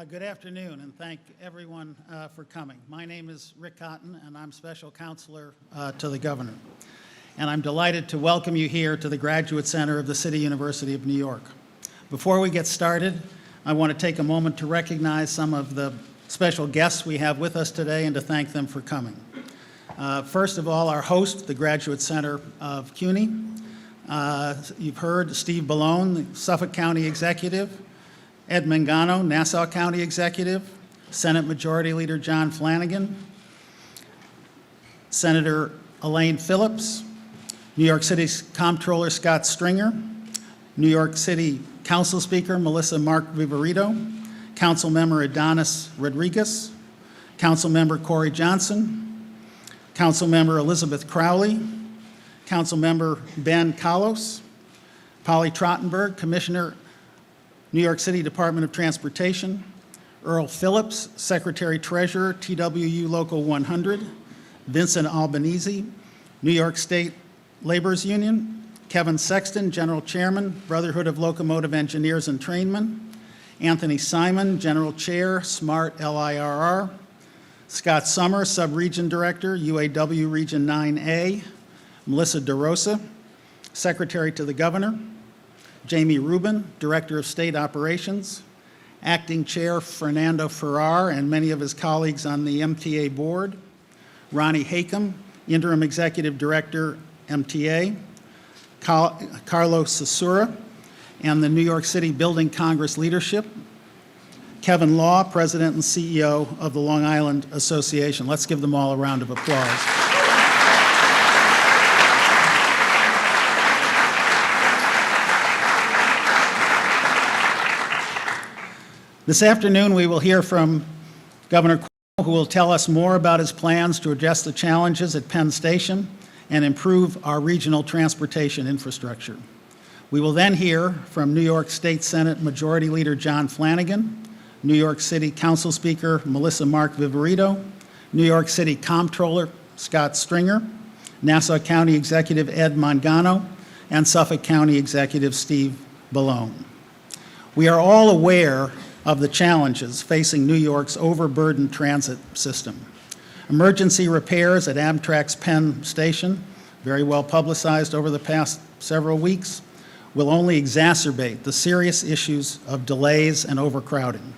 Good afternoon, and thank everyone for coming. My name is Rick Cotton, and I'm Special Counselor to the Governor. And I'm delighted to welcome you here to the Graduate Center of the City University of New York. Before we get started, I want to take a moment to recognize some of the special guests we have with us today and to thank them for coming. First of all, our host, the Graduate Center of CUNY. You've heard Steve Ballone, the Suffolk County Executive, Ed Mangano, Nassau County Executive, Senate Majority Leader John Flanagan, Senator Elaine Phillips, New York City's Comptroller Scott Stringer, New York City Council Speaker Melissa Mark Viverito, Council Member Adonis Rodriguez, Council Member Corey Johnson, Council Member Elizabeth Crowley, Council Member Ben Kalos, Polly Trottenberg, Commissioner, New York City Department of Transportation, Earl Phillips, Secretary-Treasurer, TWU Local 100, Vincent Albanese, New York State Laborers Union, Kevin Sexton, General Chairman, Brotherhood of Locomotive Engineers and Trainmen, Anthony Simon, General Chair, SMART LIRR, Scott Summer, Sub-Region Director, UAW Region 9A, Melissa DeRosa, Secretary to the Governor, Jamie Rubin, Director of State Operations, Acting Chair Fernando Ferrar and many of his colleagues on the MTA Board, Ronnie Hakam, Interim Executive Director, MTA, Carlos Sasura, and the New York City Building Congress leadership, Kevin Law, President and CEO of the Long Island Association. Let's give them all a round of applause. This afternoon, we will hear from Governor Cuomo, who will tell us more about his plans to address the challenges at Penn Station and improve our regional transportation infrastructure. We will then hear from New York State Senate Majority Leader John Flanagan, New York City Council Speaker Melissa Mark Viverito, New York City Comptroller Scott Stringer, Nassau County Executive Ed Mangano, and Suffolk County Executive Steve Ballone. We are all aware of the challenges facing New York's overburdened transit system. Emergency repairs at Amtrak's Penn Station, very well publicized over the past several weeks, will only exacerbate the serious issues of delays and overcrowding.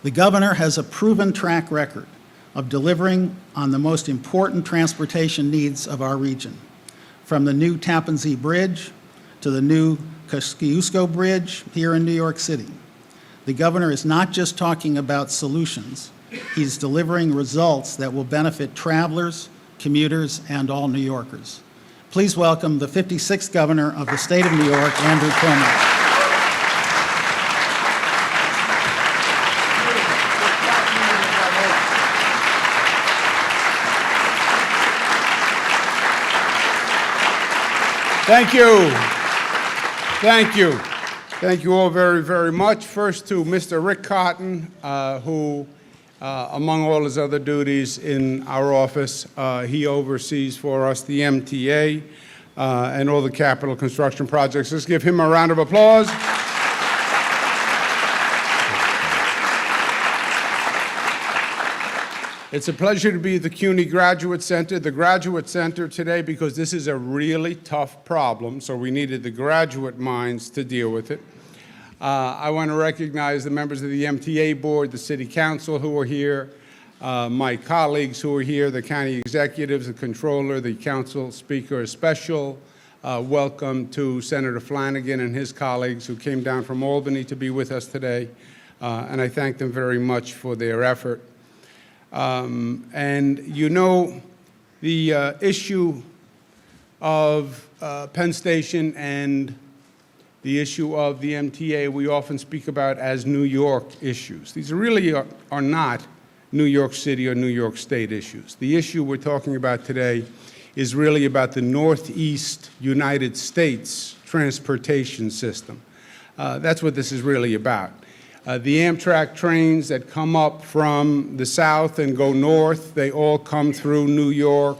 The governor has a proven track record of delivering on the most important transportation needs of our region, from the new Tappan Zee Bridge to the new Kosciuszko Bridge here in New York City. The governor is not just talking about solutions, he's delivering results that will benefit travelers, commuters, and all New Yorkers. Please welcome the 56th governor of the state of New York, Andrew Cuomo. Thank you. Thank you. Thank you all very, very much. First to Mr. Rick Cotton, who, among all his other duties in our office, he oversees for us the MTA and all the capital construction projects. Let's give him a round of applause. It's a pleasure to be at the CUNY Graduate Center. The Graduate Center today, because this is a really tough problem, so we needed the graduate minds to deal with it. I want to recognize the members of the MTA Board, the City Council who are here, my colleagues who are here, the county executives, the controller, the council speaker. A special welcome to Senator Flanagan and his colleagues who came down from Albany to be with us today, and I thank them very much for their effort. And you know, the issue of Penn Station and the issue of the MTA we often speak about as New York issues. These really are not New York City or New York State issues. The issue we're talking about today is really about the Northeast United States transportation system. That's what this is really about. The Amtrak trains that come up from the south and go north, they all come through New York.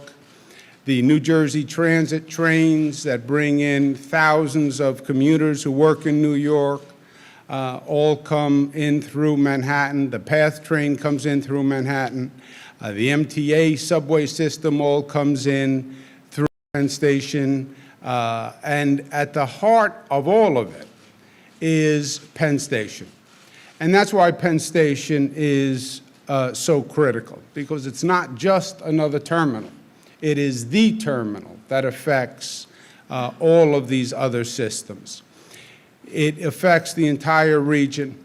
The New Jersey Transit trains that bring in thousands of commuters who work in New York, all come in through Manhattan. The PATH train comes in through Manhattan. The MTA subway system all comes in through Penn Station. And at the heart of all of it is Penn Station. And that's why Penn Station is so critical, because it's not just another terminal. It is the terminal that affects all of these other systems. It affects the entire region.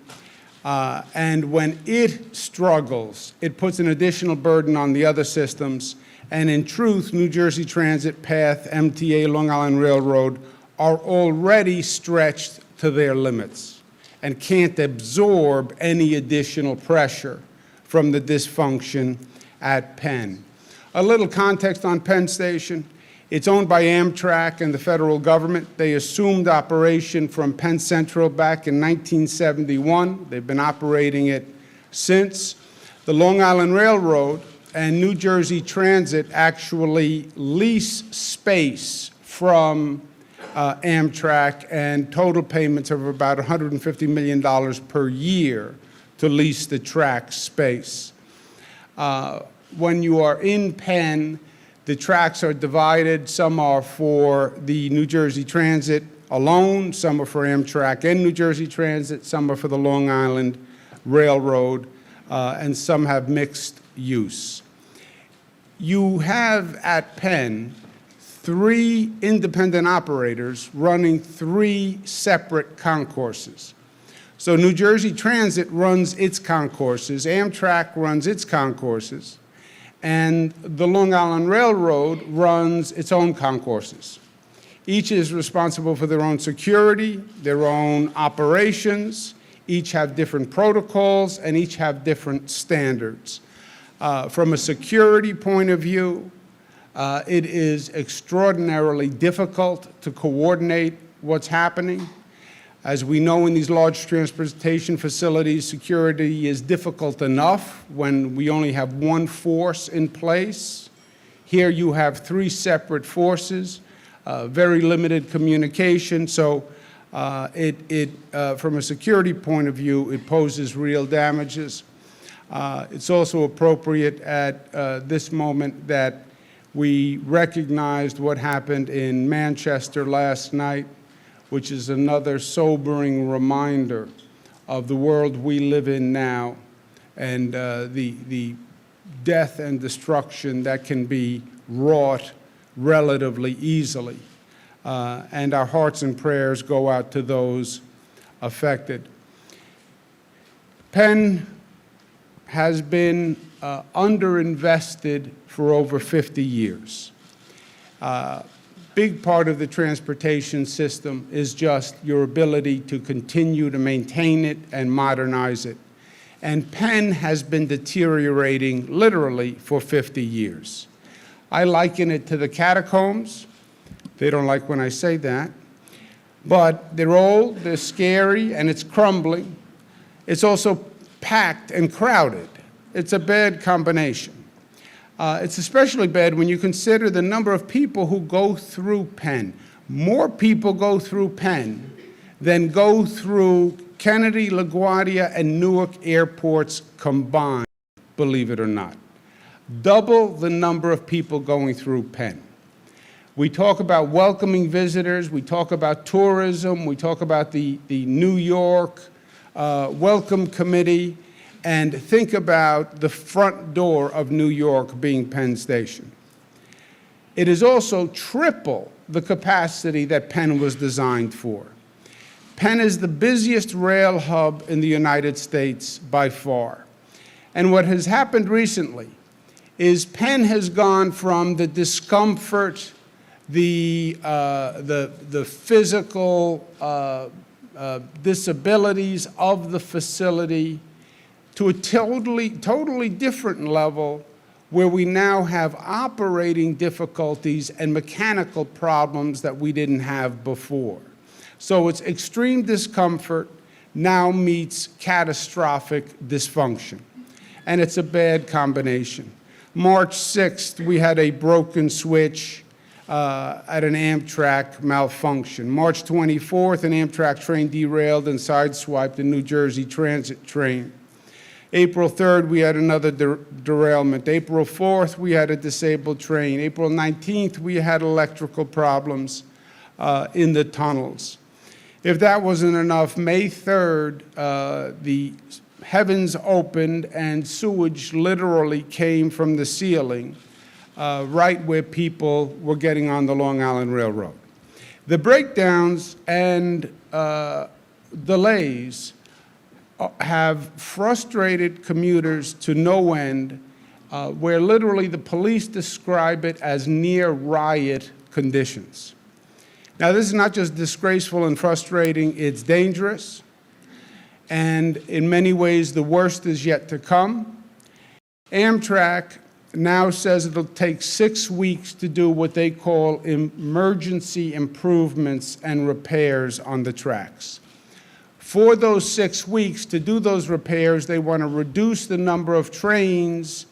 And when it struggles, it puts an additional burden on the other systems. And in truth, New Jersey Transit, PATH, MTA, Long Island Railroad are already stretched to their limits and can't absorb any additional pressure from the dysfunction at Penn. A little context on Penn Station. It's owned by Amtrak and the federal government. They assumed operation from Penn Central back in 1971. They've been operating it since. The Long Island Railroad and New Jersey Transit actually lease space from Amtrak, and total payments of about $150 million per year to lease the track space. When you are in Penn, the tracks are divided. Some are for the New Jersey Transit alone, some are for Amtrak and New Jersey Transit, some are for the Long Island Railroad, and some have mixed use. You have at Penn 3 independent operators running 3 separate concourses. So New Jersey Transit runs its concourses, Amtrak runs its concourses, and the Long Island Railroad runs its own concourses. Each is responsible for their own security, their own operations, each have different protocols, and each have different standards. From a security point of view, it is extraordinarily difficult to coordinate what's happening. As we know, in these large transportation facilities, security is difficult enough when we only have one force in place. Here you have 3 separate forces, very limited communication, so from a security point of view, it poses real damages. It's also appropriate at this moment that we recognized what happened in Manchester last night, which is another sobering reminder of the world we live in now and the death and destruction that can be wrought relatively easily. And our hearts and prayers go out to those affected. Penn has been underinvested for over 50 years. Big part of the transportation system is just your ability to continue to maintain it and modernize it. And Penn has been deteriorating literally for 50 years. I liken it to the catacombs. They don't like when I say that. But they're old, they're scary, and it's crumbling. It's also packed and crowded. It's a bad combination. It's especially bad when you consider the number of people who go through Penn. More people go through Penn than go through Kennedy, LaGuardia, and Newark airports combined, believe it or not. Double the number of people going through Penn. We talk about welcoming visitors, we talk about tourism, we talk about the New York Welcome Committee, and think about the front door of New York being Penn Station. It is also triple the capacity that Penn was designed for. Penn is the busiest rail hub in the United States by far. And what has happened recently is Penn has gone from the discomfort, the physical disabilities of the facility to a totally different level where we now have operating difficulties and mechanical problems that we didn't have before. So it's extreme discomfort now meets catastrophic dysfunction. And it's a bad combination. March 6th, we had a broken switch at an Amtrak malfunction. March 24th, an Amtrak train derailed and sideswiped a New Jersey Transit train. April 3rd, we had another derailment. April 4th, we had a disabled train. April 19th, we had electrical problems in the tunnels. If that wasn't enough, May 3rd, the heavens opened and sewage literally came from the ceiling right where people were getting on the Long Island Railroad. The breakdowns and delays have frustrated commuters to no end, where literally the police describe it as near riot conditions. Now, this is not just disgraceful and frustrating, it's dangerous, and in many ways, the worst is yet to come. Amtrak now says it'll take 6 weeks to do what they call emergency improvements and repairs on the tracks. For those 6 weeks, to do those repairs, they want to reduce the number of trains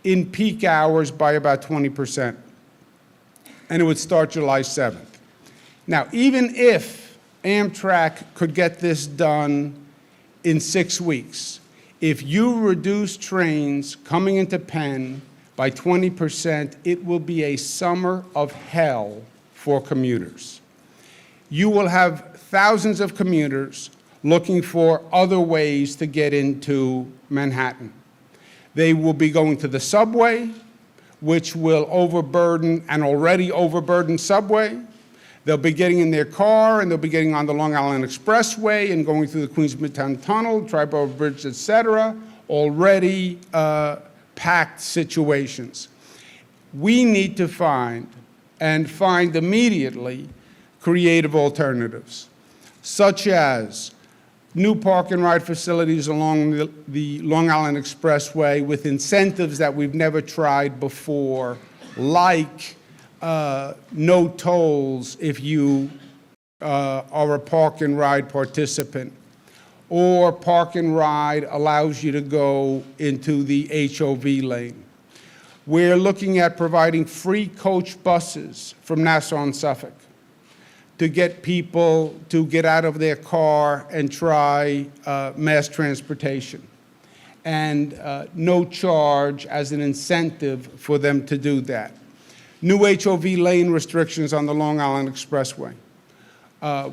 in peak hours by about 20%. And it would start July 7th. Now, even if Amtrak could get this done in 6 weeks, if you reduce trains coming into Penn by 20%, it will be a summer of hell for commuters. You will have thousands of commuters looking for other ways to get into Manhattan. They will be going to the subway, which will overburden an already overburdened subway. They'll be getting in their car, and they'll be getting on the Long Island Expressway and going through the Queens Midtown Tunnel, Triborough Bridge, et cetera, already packed situations. We need to find immediately creative alternatives, such as new park and ride facilities along the Long Island Expressway with incentives that we've never tried before, like no tolls if you are a park and ride participant, or park and ride allows you to go into the HOV lane. We're looking at providing free coach buses from Nassau and Suffolk to get people to get out of their car and try mass transportation, and no charge as an incentive for them to do that. New HOV lane restrictions on the Long Island Expressway,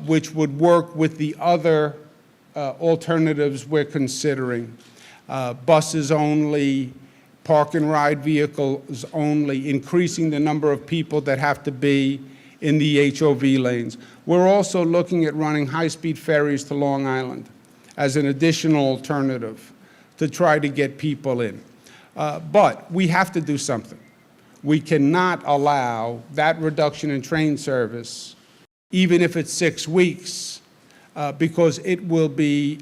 which would work with the other alternatives we're considering. Buses only, park and ride vehicles only, increasing the number of people that have to be in the HOV lanes. We're also looking at running high-speed ferries to Long Island as an additional alternative to try to get people in. But we have to do something. We cannot allow that reduction in train service, even if it's 6 weeks, because it will be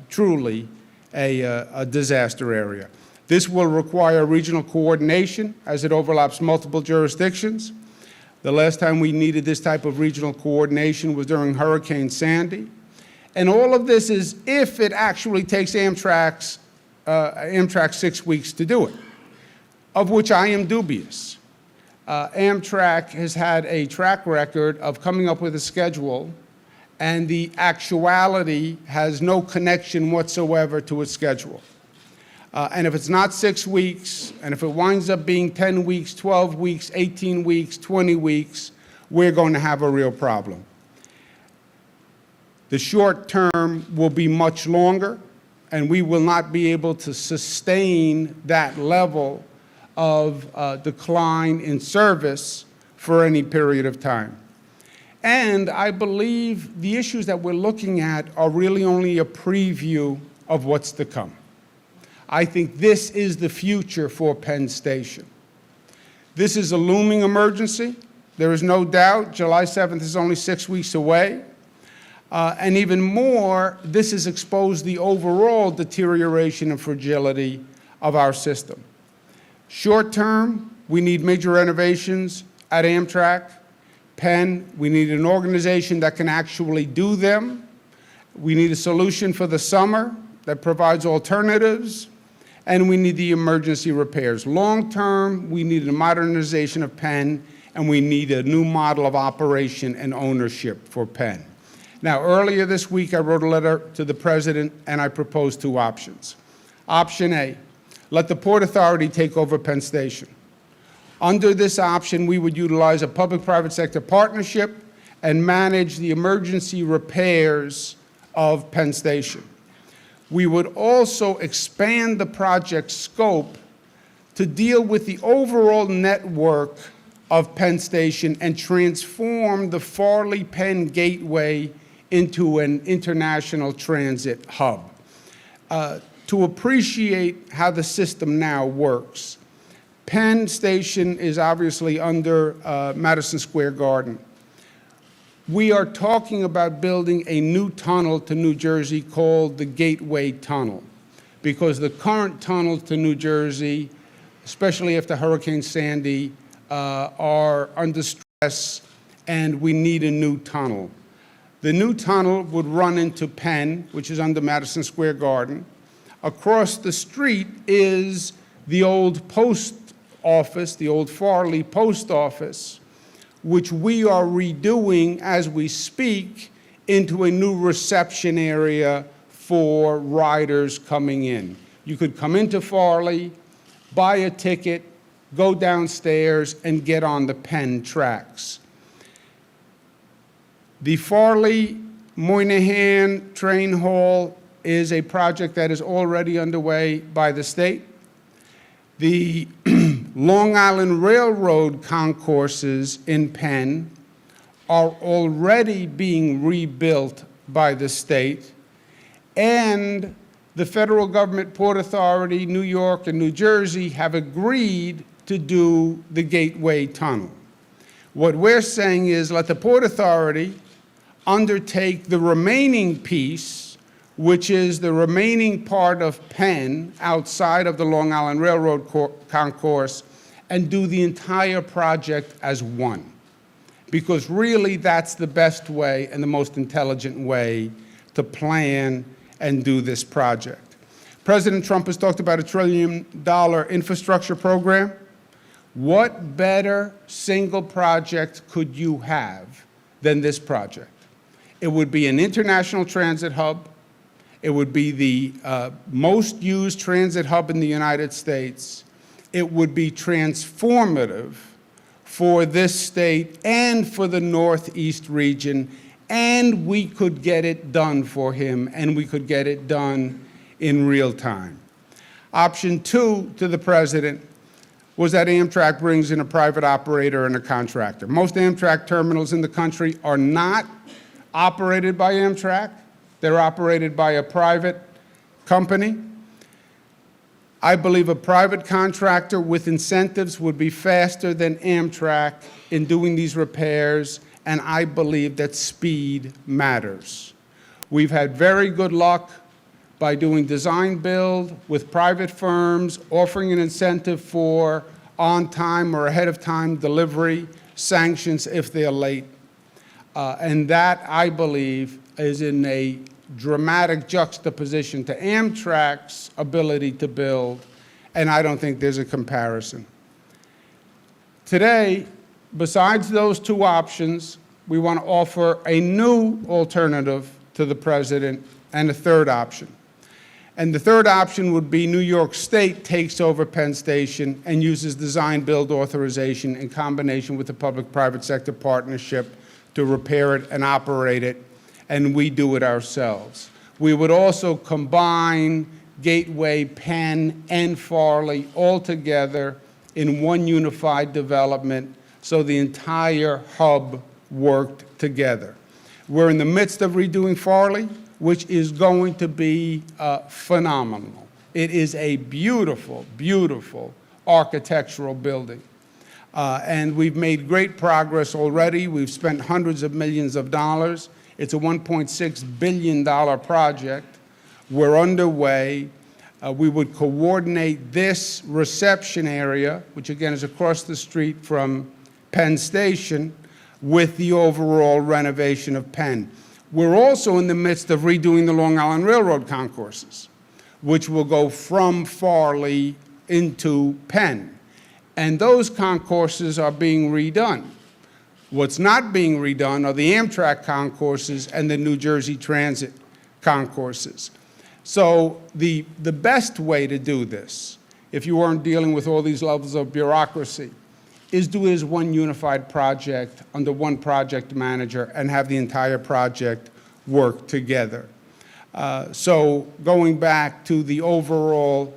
truly a disaster area. This will require regional coordination as it overlaps multiple jurisdictions. The last time we needed this type of regional coordination was during Hurricane Sandy. And all of this is if it actually takes Amtrak 6 weeks to do it, of which I am dubious. Amtrak has had a track record of coming up with a schedule, and the actuality has no connection whatsoever to its schedule. And if it's not 6 weeks, and if it winds up being 10 weeks, 12 weeks, 18 weeks, 20 weeks, we're going to have a real problem. The short term will be much longer, and we will not be able to sustain that level of decline in service for any period of time. And I believe the issues that we're looking at are really only a preview of what's to come. I think this is the future for Penn Station. This is a looming emergency. There is no doubt. July 7th is only 6 weeks away. And even more, this has exposed the overall deterioration and fragility of our system. Short term, we need major renovations at Amtrak. Penn, we need an organization that can actually do them. We need a solution for the summer that provides alternatives, and we need the emergency repairs. Long term, we need a modernization of Penn and we need a new model of operation and ownership for Penn. Now, earlier this week, I wrote a letter to the President, and I proposed two options. Option A, let the Port Authority take over Penn Station. Under this option, we would utilize a public-private sector partnership and manage the emergency repairs of Penn Station. We would also expand the project scope to deal with the overall network of Penn Station and transform the Farley-Penn Gateway into an international transit hub. To appreciate how the system now works, Penn Station is obviously under Madison Square Garden. We are talking about building a new tunnel to New Jersey called the Gateway Tunnel, because the current tunnels to New Jersey, especially after Hurricane Sandy, are under stress, and we need a new tunnel. The new tunnel would run into Penn, which is under Madison Square Garden. Across the street is the old post office, the old Farley Post Office, which we are redoing as we speak into a new reception area for riders coming in. You could come into Farley, buy a ticket, go downstairs, and get on the Penn tracks. The Farley-Moynihan Train Hall is a project that is already underway by the state. The Long Island Railroad concourses in Penn are already being rebuilt by the state, and the federal government, Port Authority, New York, and New Jersey have agreed to do the Gateway Tunnel. What we're saying is let the Port Authority undertake the remaining piece, which is the remaining part of Penn outside of the Long Island Railroad concourse, and do the entire project as one. Because really that's the best way and the most intelligent way to plan and do this project. President Trump has talked about $1 trillion infrastructure program. What better single project could you have than this project? It would be an international transit hub. It would be the most used transit hub in the United States. It would be transformative for this state and for the Northeast region, and we could get it done for him, and we could get it done in real time. Option two to the president was that Amtrak brings in a private operator and a contractor. Most Amtrak terminals in the country are not operated by Amtrak. They're operated by a private company. I believe a private contractor with incentives would be faster than Amtrak in doing these repairs, and I believe that speed matters. We've had very good luck by doing design build with private firms, offering an incentive for on-time or ahead-of-time delivery, sanctions if they're late. And that, I believe, is in a dramatic juxtaposition to Amtrak's ability to build, and I don't think there's a comparison. Today, besides those two options, we want to offer a new alternative to the president and a third option. And the third option would be New York State takes over Penn Station and uses design build authorization in combination with the public-private sector partnership to repair it and operate it, and we do it ourselves. We would also combine Gateway, Penn, and Farley all together in one unified development so the entire hub worked together. We're in the midst of redoing Farley, which is going to be phenomenal. It is a beautiful, beautiful architectural building. And we've made great progress already. We've spent hundreds of millions of dollars. It's a $1.6 billion project. We're underway. We would coordinate this reception area, which again is across the street from Penn Station, with the overall renovation of Penn. We're also in the midst of redoing the Long Island Railroad concourses, which will go from Farley into Penn. And those concourses are being redone. What's not being redone are the Amtrak concourses and the New Jersey Transit concourses. So the best way to do this, if you weren't dealing with all these levels of bureaucracy, is do it as one unified project under one project manager and have the entire project work together. So going back to the overall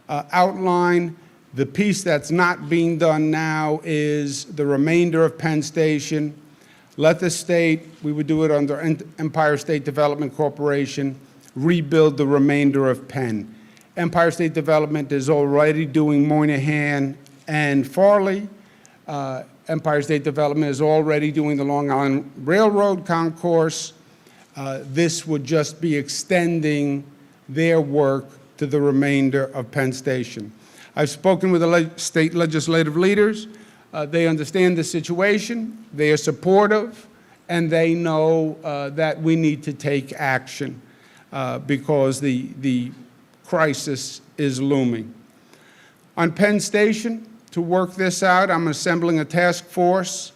outline, the piece that's not being done now is the remainder of Penn Station. Let the state, we would do it under Empire State Development Corporation, rebuild the remainder of Penn. Empire State Development is already doing Moynihan and Farley. Empire State Development is already doing the Long Island Railroad concourse. This would just be extending their work to the remainder of Penn Station. I've spoken with the state legislative leaders. They understand the situation, they are supportive, and they know that we need to take action because the crisis is looming. On Penn Station, to work this out, I'm assembling a task force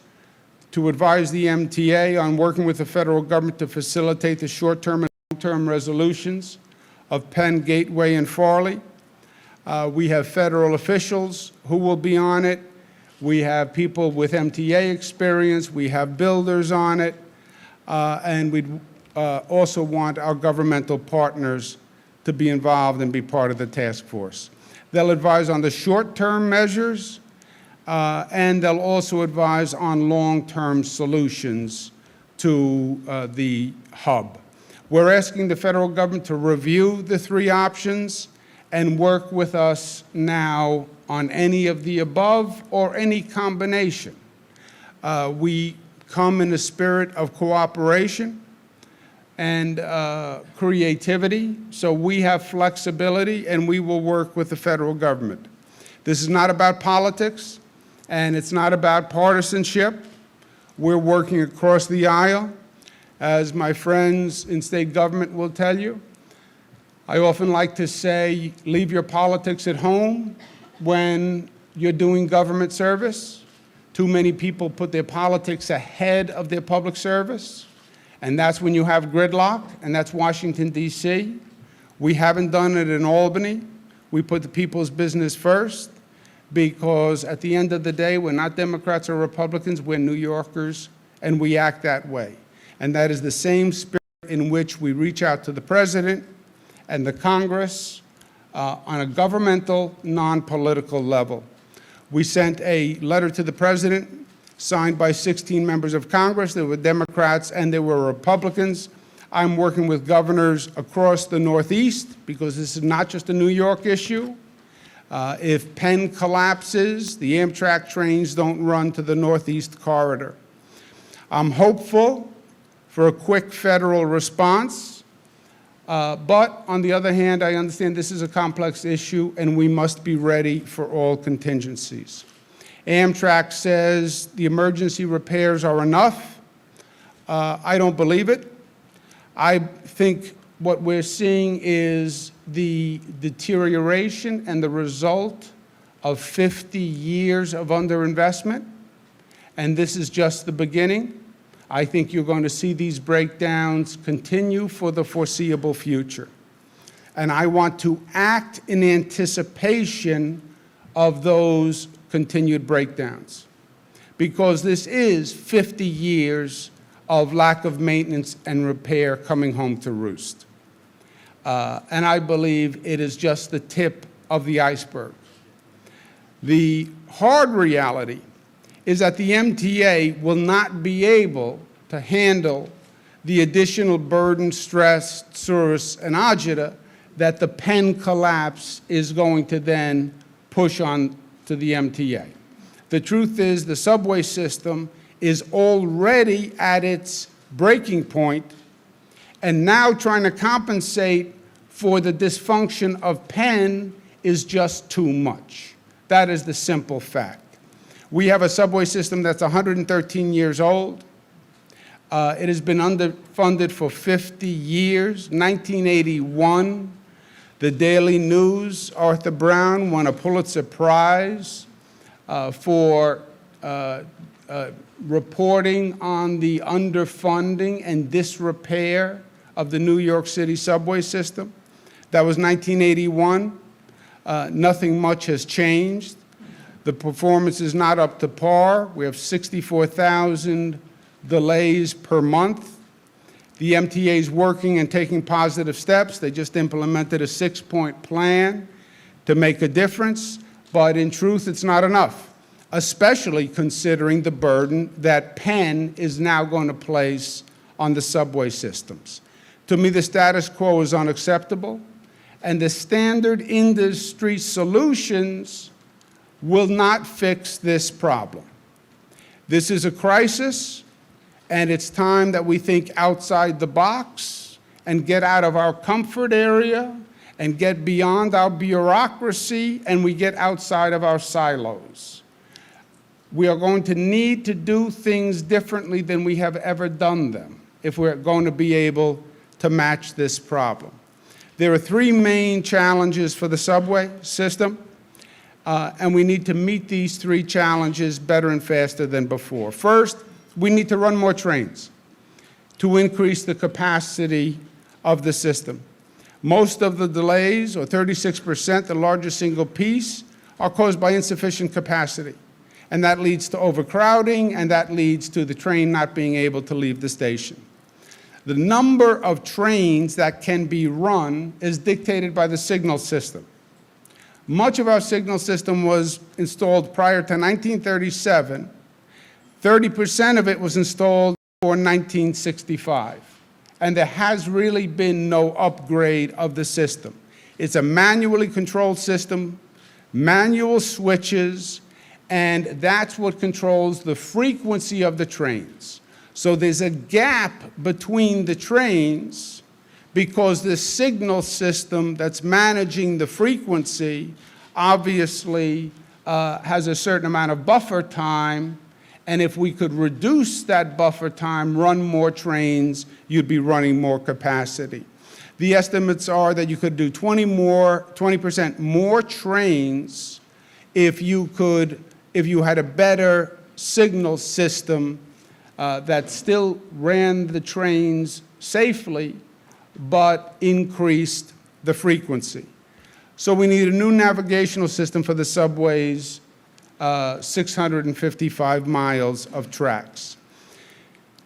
to advise the MTA on working with the federal government to facilitate the short-term and long-term resolutions of Penn, Gateway, and Farley. We have federal officials who will be on it. We have people with MTA experience. We have builders on it. And we also want our governmental partners to be involved and be part of the task force. They'll advise on the short-term measures, and they'll also advise on long-term solutions to the hub. We're asking the federal government to review the three options and work with us now on any of the above or any combination. We come in a spirit of cooperation and creativity, so we have flexibility and we will work with the federal government. This is not about politics and it's not about partisanship. We're working across the aisle. As my friends in state government will tell you, I often like to say, leave your politics at home when you're doing government service. Too many people put their politics ahead of their public service, and that's when you have gridlock, and that's Washington, D.C. We haven't done it in Albany. We put the people's business first because at the end of the day, we're not Democrats or Republicans, we're New Yorkers, and we act that way. And that is the same spirit in which we reach out to the President and the Congress on a governmental, non-political level. We sent a letter to the President signed by 16 members of Congress. There were Democrats and there were Republicans. I'm working with governors across the Northeast because this is not just a New York issue. If Penn collapses, the Amtrak trains don't run to the Northeast corridor. I'm hopeful for a quick federal response. But on the other hand, I understand this is a complex issue and we must be ready for all contingencies. Amtrak says the emergency repairs are enough. I don't believe it. I think what we're seeing is the deterioration and the result of 50 years of underinvestment, and this is just the beginning. I think you're going to see these breakdowns continue for the foreseeable future. And I want to act in anticipation of those continued breakdowns, because this is 50 years of lack of maintenance and repair coming home to roost. And I believe it is just the tip of the iceberg. The hard reality is that the MTA will not be able to handle the additional burden, stress, service, and agita that the Penn collapse is going to then push on to the MTA. The truth is the subway system is already at its breaking point, and now trying to compensate for the dysfunction of Penn is just too much. That is the simple fact. We have a subway system that's 113 years old. It has been underfunded for 50 years. 1981, the Daily News, Arthur Brown won a Pulitzer Prize for reporting on the underfunding and disrepair of the New York City subway system. That was 1981. Nothing much has changed. The performance is not up to par. We have 64,000 delays per month. The MTA is working and taking positive steps. They just implemented a 6-point plan to make a difference, but in truth, it's not enough, especially considering the burden that Penn is now going to place on the subway systems. To me, the status quo is unacceptable, and the standard industry solutions will not fix this problem. This is a crisis, and it's time that we think outside the box and get out of our comfort area and get beyond our bureaucracy, and we get outside of our silos. We are going to need to do things differently than we have ever done them if we're going to be able to match this problem. There are 3 main challenges for the subway system, and we need to meet these 3 challenges better and faster than before. First, we need to run more trains to increase the capacity of the system. Most of the delays, or 36%, the largest single piece, are caused by insufficient capacity. And that leads to overcrowding, and that leads to the train not being able to leave the station. The number of trains that can be run is dictated by the signal system. Much of our signal system was installed prior to 1937. 30% of it was installed before 1965. And there has really been no upgrade of the system. It's a manually controlled system, manual switches, and that's what controls the frequency of the trains. So there's a gap between the trains because the signal system that's managing the frequency obviously has a certain amount of buffer time, and if we could reduce that buffer time, run more trains, you'd be running more capacity. The estimates are that you could do 20% more trains if you had a better signal system that still ran the trains safely, but increased the frequency. So we need a new navigational system for the subways, 655 miles of tracks.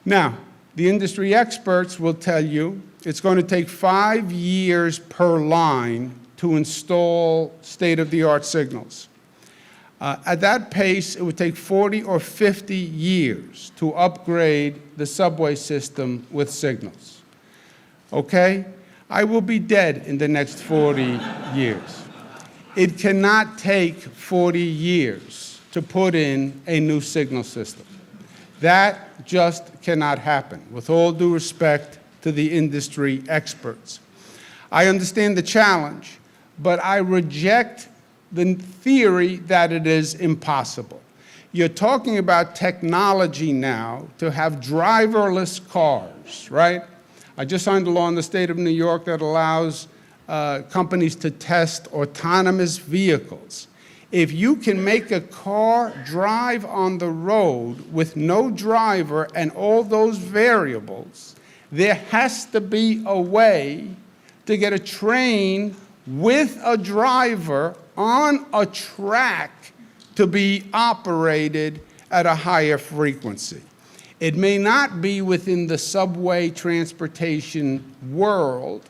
Now, the industry experts will tell you it's going to take 5 years per line to install state-of-the-art signals. At that pace, it would take 40 or 50 years to upgrade the subway system with signals. Okay? I will be dead in the next 40 years. It cannot take 40 years to put in a new signal system. That just cannot happen, with all due respect to the industry experts. I understand the challenge, but I reject the theory that it is impossible. You're talking about technology now to have driverless cars, right? I just signed a law in the state of New York that allows companies to test autonomous vehicles. If you can make a car drive on the road with no driver and all those variables, there has to be a way to get a train with a driver on a track to be operated at a higher frequency. It may not be within the subway transportation world,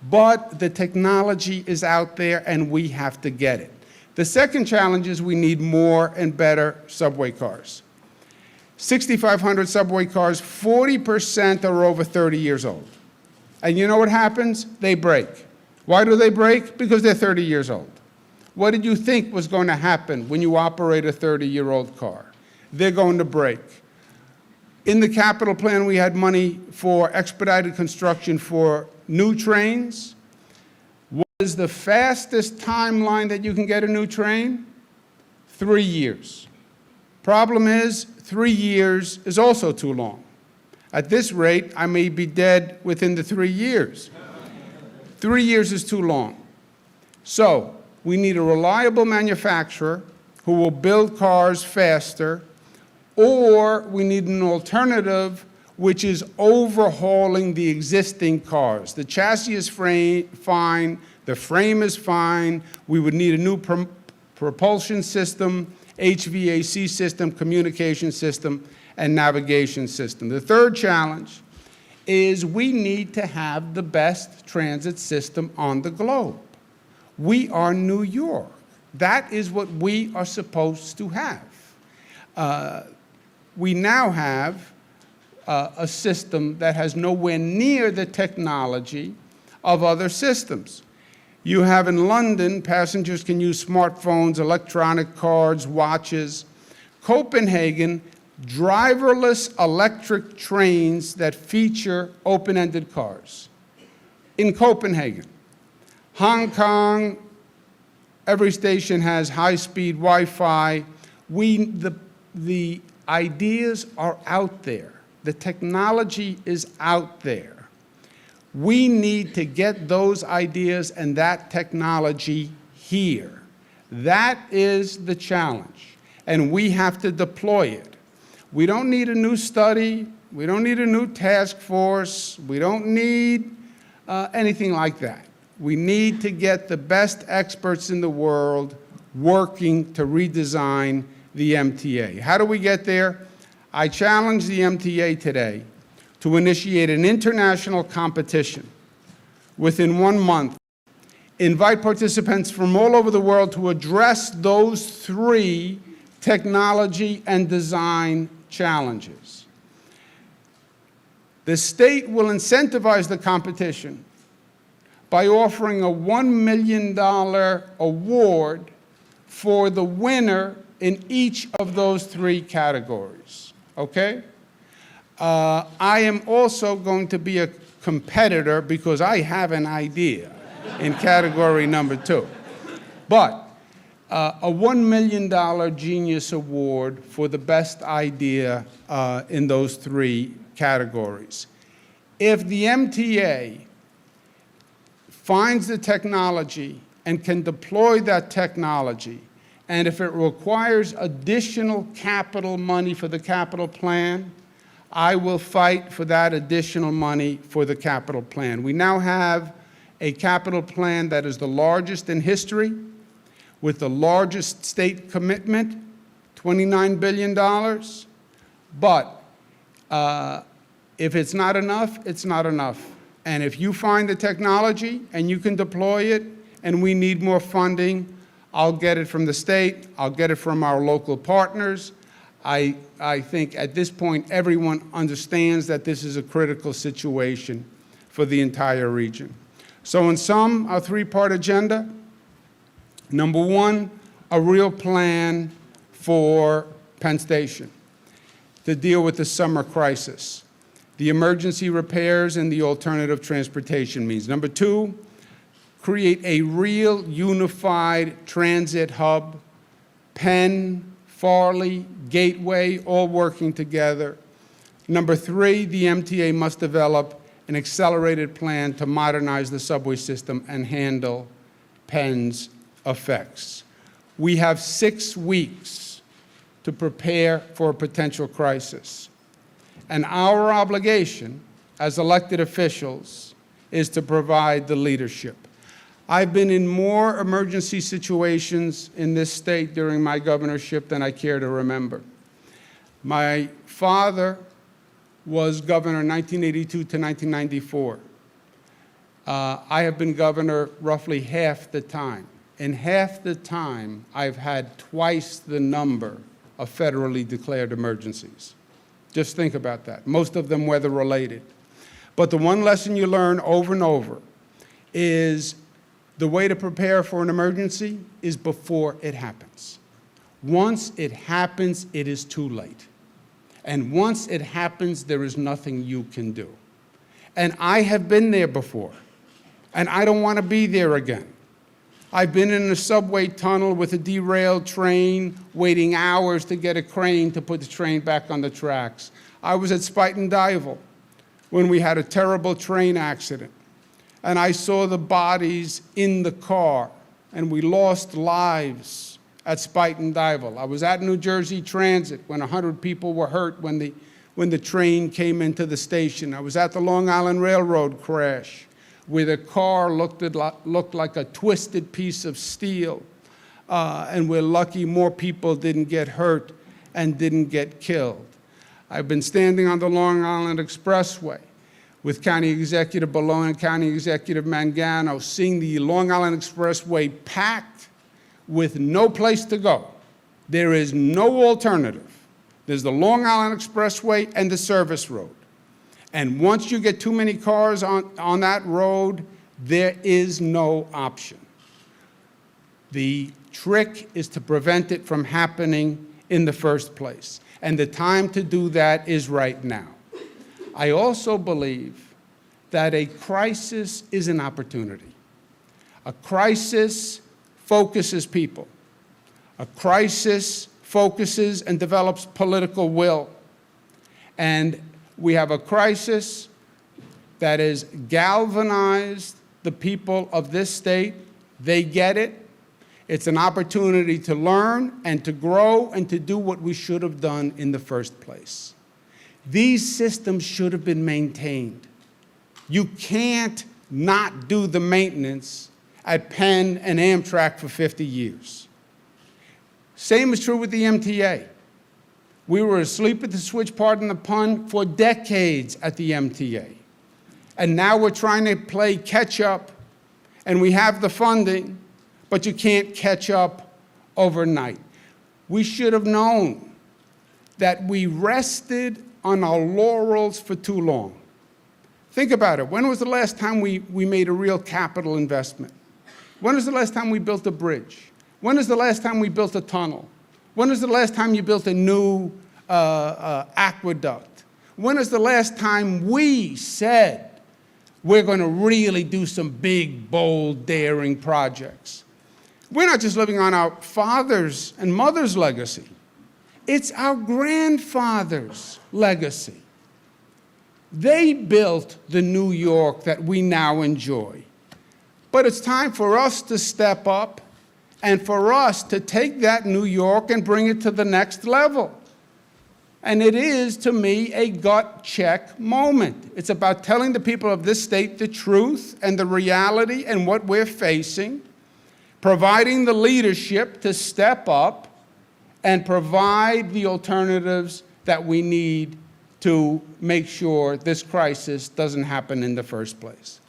but the technology is out there and we have to get it. The second challenge is we need more and better subway cars. 6,500 subway cars, 40% are over 30 years old. And you know what happens? They break. Why do they break? Because they're 30 years old. What did you think was going to happen when you operate a 30-year-old car? They're going to break. In the capital plan, we had money for expedited construction for new trains. What is the fastest timeline that you can get a new train? 3 years. Problem is, 3 years is also too long. At this rate, I may be dead within the 3 years. 3 years is too long. So we need a reliable manufacturer who will build cars faster, or we need an alternative, which is overhauling the existing cars. The chassis is fine, the frame is fine, we would need a new propulsion system, HVAC system, communication system, and navigation system. The third challenge is we need to have the best transit system on the globe. We are New York. That is what we are supposed to have. We now have a system that has nowhere near the technology of other systems. You have in London, passengers can use smartphones, electronic cards, watches. Copenhagen, driverless electric trains that feature open-ended cars. In Copenhagen. Hong Kong, every station has high-speed Wi-Fi. The ideas are out there. The technology is out there. We need to get those ideas and that technology here. That is the challenge, and we have to deploy it. We don't need a new study. We don't need a new task force. We don't need anything like that. We need to get the best experts in the world working to redesign the MTA. How do we get there? I challenge the MTA today to initiate an international competition within 1 month. Invite participants from all over the world to address those 3 technology and design challenges. The state will incentivize the competition by offering a $1 million award for the winner in each of those 3 categories, okay? I am also going to be a competitor because I have an idea in category number 2. But a $1 million Genius Award for the best idea in those 3 categories. If the MTA finds the technology and can deploy that technology, and if it requires additional capital money for the capital plan, I will fight for that additional money for the capital plan. We now have a capital plan that is the largest in history, with the largest state commitment, $29 billion. But if it's not enough, it's not enough. And if you find the technology and you can deploy it, and we need more funding, I'll get it from the state, I'll get it from our local partners. I think at this point, everyone understands that this is a critical situation for the entire region. So in sum, our 3-part agenda. Number 1, a real plan for Penn Station to deal with the summer crisis, the emergency repairs, and the alternative transportation means. Number 2, create a real unified transit hub, Penn, Farley, Gateway, all working together. Number 3, the MTA must develop an accelerated plan to modernize the subway system and handle Penn's effects. We have 6 weeks to prepare for a potential crisis. And our obligation as elected officials is to provide the leadership. I've been in more emergency situations in this state during my governorship than I care to remember. My father was governor 1982 to 1994. I have been governor roughly half the time. In half the time, I've had twice the number of federally declared emergencies. Just think about that. Most of them weather-related. But the one lesson you learn over and over is the way to prepare for an emergency is before it happens. Once it happens, it is too late. And once it happens, there is nothing you can do. And I have been there before, and I don't want to be there again. I've been in a subway tunnel with a derailed train, waiting hours to get a crane to put the train back on the tracks. I was at Spuyten Duyvil when we had a terrible train accident. And I saw the bodies in the car, and we lost lives at Spite and Dival. I was at New Jersey Transit when 100 people were hurt when the train came into the station. I was at the Long Island Railroad crash, where the car looked like a twisted piece of steel, and we're lucky more people didn't get hurt and didn't get killed. I've been standing on the Long Island Expressway with County Executive Balone and County Executive Mangano, seeing the Long Island Expressway packed with no place to go. There is no alternative. There's the Long Island Expressway and the service road. And once you get too many cars on that road, there is no option. The trick is to prevent it from happening in the first place. And the time to do that is right now. I also believe that a crisis is an opportunity. A crisis focuses people. A crisis focuses and develops political will. And we have a crisis that has galvanized the people of this state. They get it. It's an opportunity to learn and to grow and to do what we should have done in the first place. These systems should have been maintained. You can't not do the maintenance at Penn and Amtrak for 50 years. Same is true with the MTA. We were asleep at the switch, pardon the pun, for decades at the MTA. And now we're trying to play catch up, and we have the funding, but you can't catch up overnight. We should have known that we rested on our laurels for too long. Think about it. When was the last time we made a real capital investment? When was the last time we built a bridge? When was the last time we built a tunnel? When was the last time you built a new aqueduct? When is the last time we said we're going to really do some big, bold, daring projects? We're not just living on our fathers' and mothers' legacy. It's our grandfathers' legacy. They built the New York that we now enjoy. But it's time for us to step up and for us to take that New York and bring it to the next level. And it is, to me, a gut check moment. It's about telling the people of this state the truth and the reality and what we're facing, providing the leadership to step up and provide the alternatives that we need to make sure this crisis doesn't happen in the first place.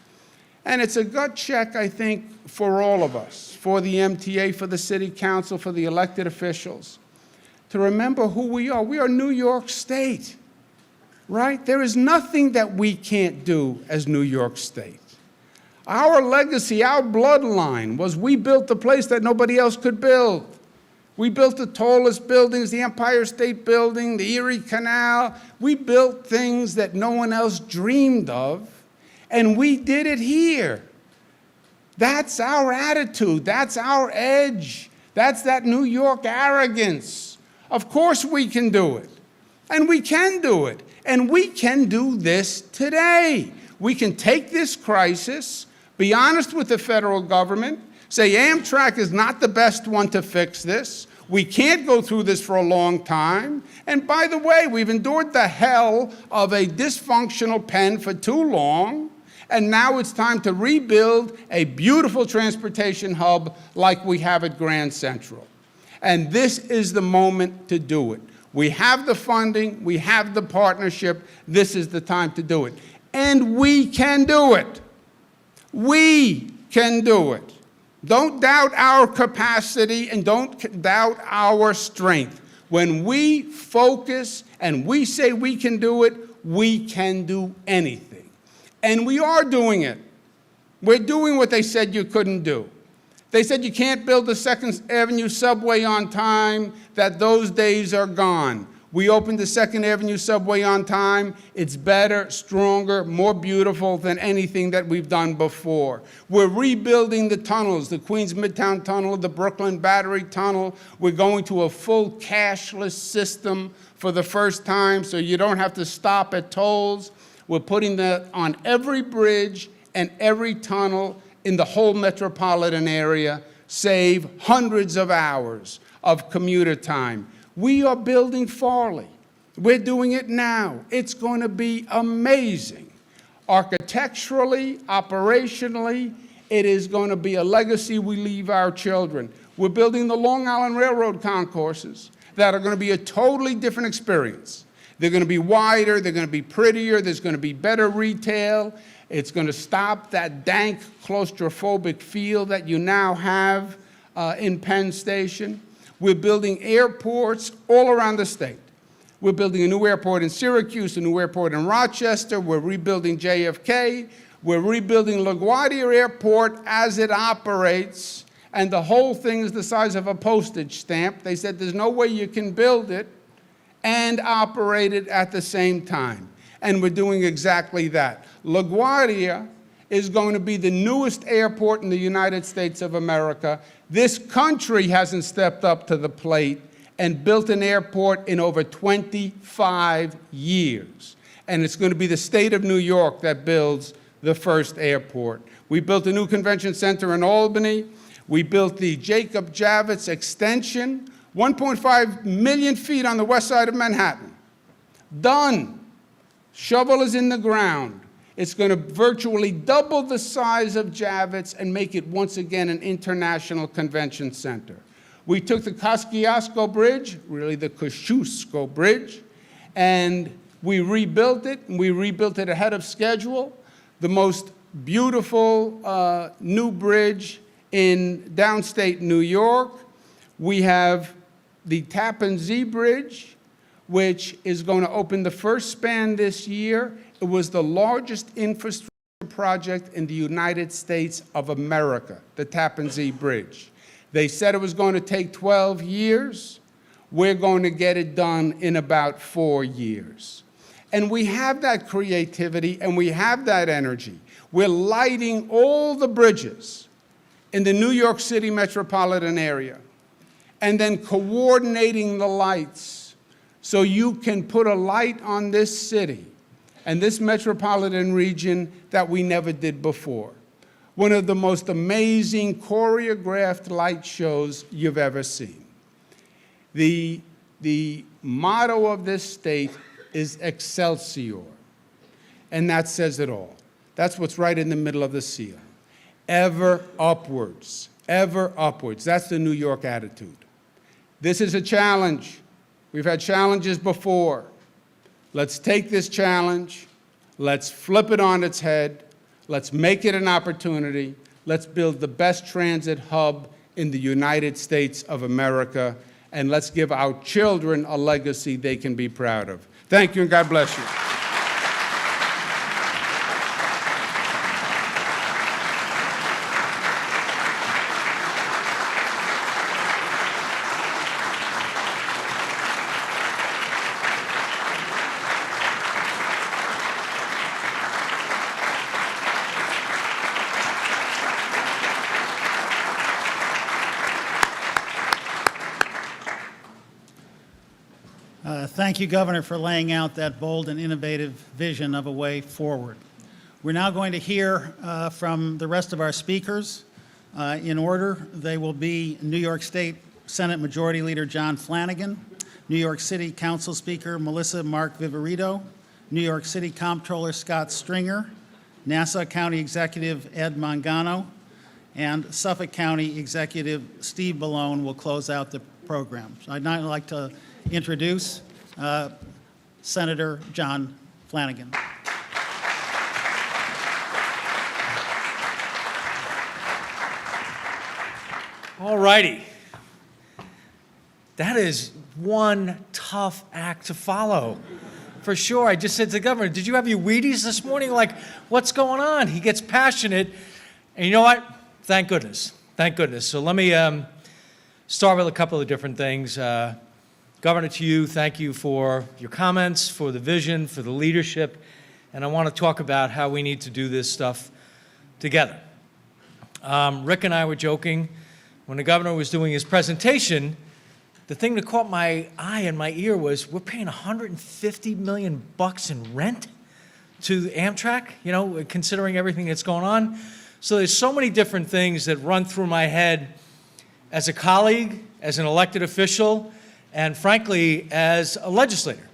And it's a gut check, I think, for all of us, for the MTA, for the city council, for the elected officials, to remember who we are. We are New York State, right? There is nothing that we can't do as New York State. Our legacy, our bloodline was we built the place that nobody else could build. We built the tallest buildings, the Empire State Building, the Erie Canal. We built things that no one else dreamed of, and we did it here. That's our attitude. That's our edge. That's that New York arrogance. Of course we can do it, and we can do it, and we can do this today. We can take this crisis, be honest with the federal government, say Amtrak is not the best one to fix this. We can't go through this for a long time. And by the way, we've endured the hell of a dysfunctional Penn for too long. And now it's time to rebuild a beautiful transportation hub like we have at Grand Central. And this is the moment to do it. We have the funding, we have the partnership, this is the time to do it. And we can do it. We can do it. Don't doubt our capacity and don't doubt our strength. When we focus and we say we can do it, we can do anything. And we are doing it. We're doing what they said you couldn't do. They said you can't build the 2nd Avenue subway on time, that those days are gone. We opened the 2nd Avenue subway on time. It's better, stronger, more beautiful than anything that we've done before. We're rebuilding the tunnels, the Queens Midtown Tunnel, the Brooklyn Battery Tunnel. We're going to a full cashless system for the first time, so you don't have to stop at tolls. We're putting that on every bridge and every tunnel in the whole metropolitan area save hundreds of hours of commuter time. We are building Farley. We're doing it now. It's going to be amazing. Architecturally, operationally, it is going to be a legacy we leave our children. We're building the Long Island Railroad concourses that are going to be a totally different experience. They're going to be wider, they're going to be prettier, there's going to be better retail. It's going to stop that dank, claustrophobic feel that you now have in Penn Station. We're building airports all around the state. We're building a new airport in Syracuse, a new airport in Rochester. We're rebuilding JFK. We're rebuilding LaGuardia Airport as it operates, and the whole thing is the size of a postage stamp. They said there's no way you can build it and operate it at the same time. And we're doing exactly that. LaGuardia is going to be the newest airport in the United States of America. This country hasn't stepped up to the plate and built an airport in over 25 years. And it's going to be the state of New York that builds the first airport. We built a new convention center in Albany. We built the Jacob Javits extension, 1.5 million feet on the west side of Manhattan. Done. Shovel is in the ground. It's going to virtually double the size of Javits and make it once again an international convention center. We took the Kosciuszko Bridge, really the Kosciuszko Bridge, and we rebuilt it, and we rebuilt it ahead of schedule. The most beautiful new bridge in downstate New York. We have the Tappan Zee Bridge, which is going to open the first span this year. It was the largest infrastructure project in the United States of America, the Tappan Zee Bridge. They said it was going to take 12 years. We're going to get it done in about 4 years. And we have that creativity and we have that energy. We're lighting all the bridges in the New York City metropolitan area and then coordinating the lights so you can put a light on this city and this metropolitan region that we never did before. One of the most amazing choreographed light shows you've ever seen. The motto of this state is Excelsior, and that says it all. That's what's right in the middle of the seal. Ever upwards, ever upwards. That's the New York attitude. This is a challenge. We've had challenges before. Let's take this challenge. Let's flip it on its head. Let's make it an opportunity. Let's build the best transit hub in the United States of America, and let's give our children a legacy they can be proud of. Thank you, and God bless you. Thank you, Governor, for laying out that bold and innovative vision of a way forward. We're now going to hear from the rest of our speakers. In order, they will be New York State Senate Majority Leader John Flanagan, New York City Council Speaker Melissa Mark Viverito, New York City Comptroller Scott Stringer, Nassau County Executive Ed Mangano, and Suffolk County Executive Steve Ballone will close out the program. So I'd now like to introduce Senator John Flanagan. All righty. That is one tough act to follow, for sure. I just said to the governor, did you have your Wheaties this morning? Like, what's going on? He gets passionate. And you know what? Thank goodness. Thank goodness. So let me start with a couple of different things. Governor, to you, thank you for your comments, for the vision, for the leadership, and I want to talk about how we need to do this stuff together. Rick and I were joking when the governor was doing his presentation. The thing that caught my eye and my ear was we're paying $150 million in rent to Amtrak, you know, considering everything that's going on. So there's so many different things that run through my head as a colleague, as an elected official, and frankly, as a legislator.